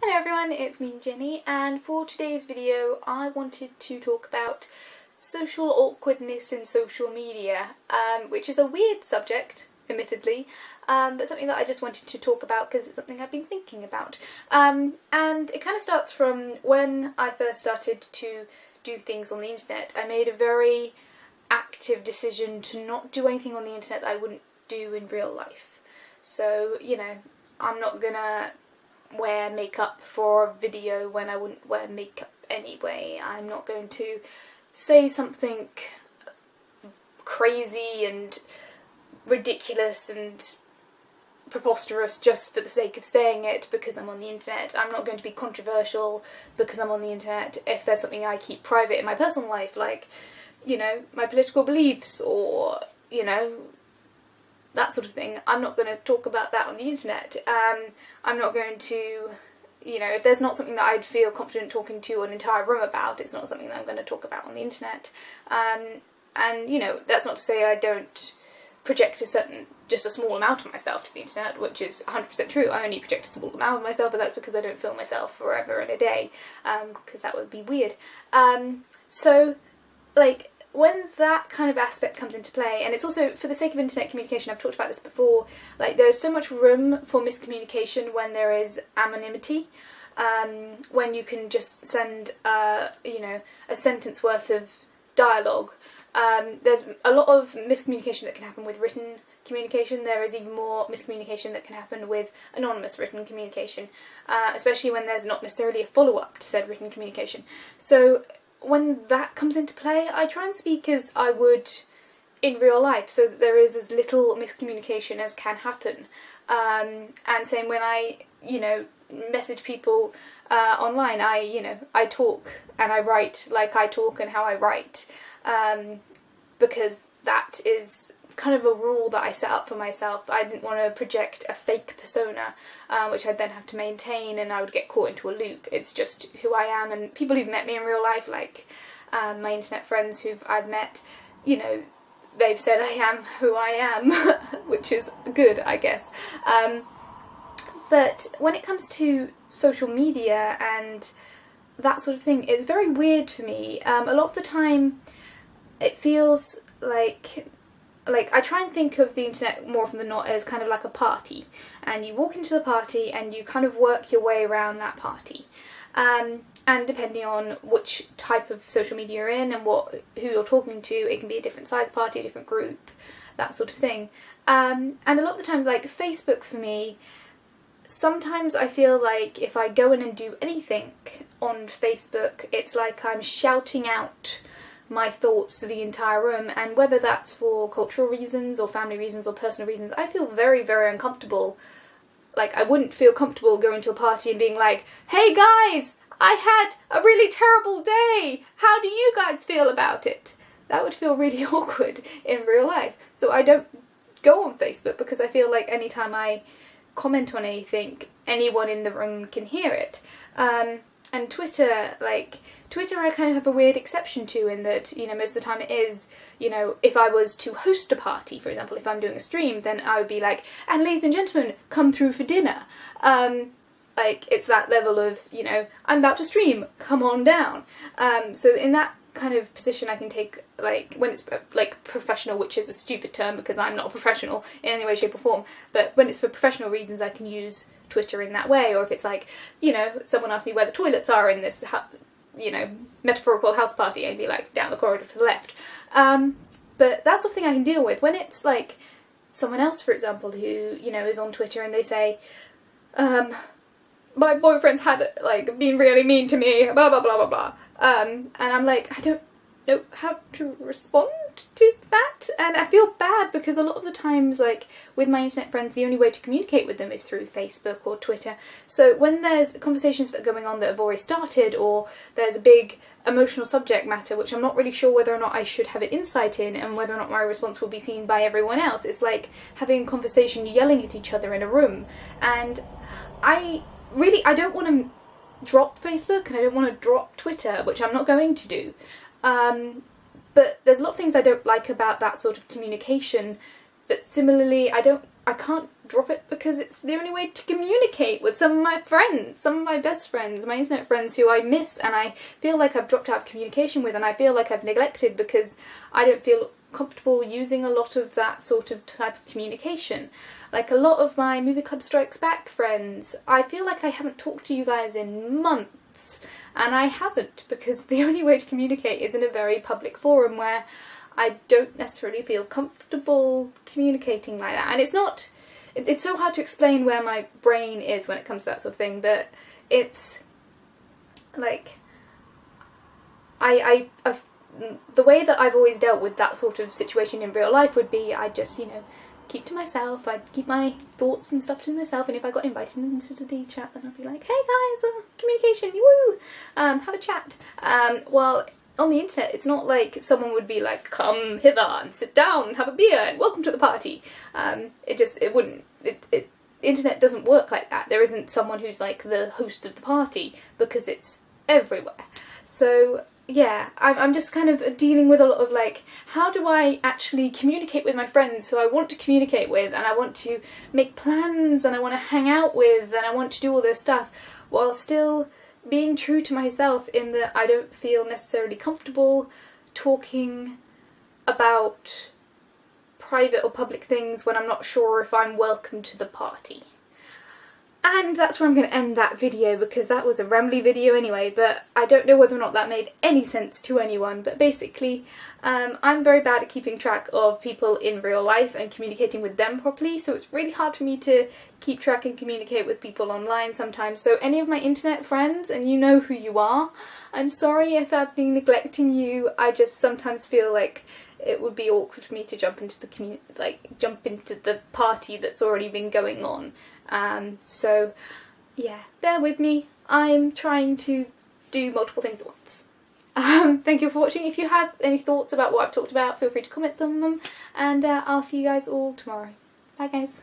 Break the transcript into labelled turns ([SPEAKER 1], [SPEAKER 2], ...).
[SPEAKER 1] Hello everyone, it's me Jenny, and for today's video I wanted to talk about social awkwardness in social media, which is a weird subject, admittedly, but something that I just wanted to talk about because it's something I've been thinking about. And it kind of starts from when I first started to do things on the internet. I made a very active decision to not do anything on the internet that I wouldn't do in real life. So, I'm not gonna wear makeup for a video when I wouldn't wear makeup anyway. I'm not going to say something crazy and ridiculous and preposterous just for the sake of saying it because I'm on the internet. I'm not going to be controversial because I'm on the internet if there's something I keep private in my personal life, like, my political beliefs or, that sort of thing. I'm not going to talk about that on the internet. I'm not going to, if there's not something that I'd feel confident talking to an entire room about, it's not something that I'm going to talk about on the internet. And, that's not to say I don't project just a small amount of myself to the internet, which is 100% true. I only project a small amount of myself, but that's because I don't film myself forever and a day, because that would be weird. When that kind of aspect comes into play, and it's also for the sake of internet communication, I've talked about this before, there's so much room for miscommunication when there is anonymity, when you can just send, a sentence worth of dialogue. There's a lot of miscommunication that can happen with written communication. There is even more miscommunication that can happen with anonymous written communication, especially when there's not necessarily a follow-up to said written communication. So when that comes into play, I try and speak as I would in real life, so that there is as little miscommunication as can happen. And same when I, message people online, I talk and I write like I talk and how I write, because that is kind of a rule that I set up for myself. I didn't want to project a fake persona, which I'd then have to maintain, and I would get caught into a loop. It's just who I am, and people who've met me in real life, like my internet friends who I've met, they've said I am who I am, which is good, I guess. But when it comes to social media and that sort of thing, it's very weird for me. A lot of the time it feels like I try and think of the internet more often than not as kind of like a party, and you walk into the party and you kind of work your way around that party. And depending on which type of social media you're in and who you're talking to, it can be a different size party, a different group, that sort of thing. And a lot of the time, Facebook for me, sometimes I feel like if I go in and do anything on Facebook, it's like I'm shouting out my thoughts to the entire room, and whether that's for cultural reasons or family reasons or personal reasons, I feel very, very uncomfortable. I wouldn't feel comfortable going to a party and being like, "Hey guys, I had a really terrible day, how do you guys feel about it?" That would feel really awkward in real life. So I don't go on Facebook, because I feel like anytime I comment on anything, anyone in the room can hear it. And Twitter, I kind of have a weird exception to, in that, most of the time it is, if I was to host a party, for example, if I'm doing a stream, then I would be like, "And ladies and gentlemen, come through for dinner." It's that level of, I'm about to stream, come on down. So in that kind of position I can take, when it's professional, which is a stupid term because I'm not a professional in any way, shape or form, but when it's for professional reasons I can use Twitter in that way. Or if it's someone asked me where the toilets are in this metaphorical house party, I'd be like, down the corridor to the left. But that sort of thing I can deal with. When it's someone else, for example, who is on Twitter and they say, "My boyfriend's had been really mean to me, blah blah blah blah blah," and I'm like, I don't know how to respond to that, and I feel bad because a lot of the times, with my internet friends, the only way to communicate with them is through Facebook or Twitter. So when there's conversations that are going on that have already started, or there's a big emotional subject matter which I'm not really sure whether or not I should have an insight in, and whether or not my response will be seen by everyone else, it's like having a conversation yelling at each other in a room. And I don't want to drop Facebook, and I don't want to drop Twitter, which I'm not going to do. But there's a lot of things I don't like about that sort of communication, but similarly I can't drop it because it's the only way to communicate with some of my friends, some of my best friends, my internet friends who I miss and I feel like I've dropped out of communication with, and I feel like I've neglected because I don't feel comfortable using a lot of that sort of type of communication. Like a lot of my Movie Club Strikes Back friends, I feel like I haven't talked to you guys in months, and I haven't, because the only way to communicate is in a very public forum where I don't necessarily feel comfortable communicating like that. And it's so hard to explain where my brain is when it comes to that sort of thing, but it's like the way that I've always dealt with that sort of situation in real life would be I just, keep to myself, I'd keep my thoughts and stuff to myself, and if I got invited into the chat then I'd be like, hey guys, communication, woo, have a chat. Well, on the internet it's not like someone would be like, come hither and sit down and have a beer and welcome to the party. Internet doesn't work like that. There isn't someone who's like the host of the party because it's everywhere. So yeah, I'm just kind of dealing with a lot of like, how do I actually communicate with my friends who I want to communicate with, and I want to make plans and I want to hang out with and I want to do all this stuff, while still being true to myself in that I don't feel necessarily comfortable talking about private or public things when I'm not sure if I'm welcome to the party. And that's where I'm going to end that video, because that was a rambly video anyway, but I don't know whether or not that made any sense to anyone. But basically, I'm very bad at keeping track of people in real life and communicating with them properly, so it's really hard for me to keep track and communicate with people online sometimes. So any of my internet friends, and you know who you are, I'm sorry if I've been neglecting you. I just sometimes feel like it would be awkward for me to jump into the party that's already been going on. So yeah, bear with me. I'm trying to do multiple things at once. Thank you for watching. If you have any thoughts about what I've talked about, feel free to comment on them, and I'll see you guys all tomorrow. Bye guys.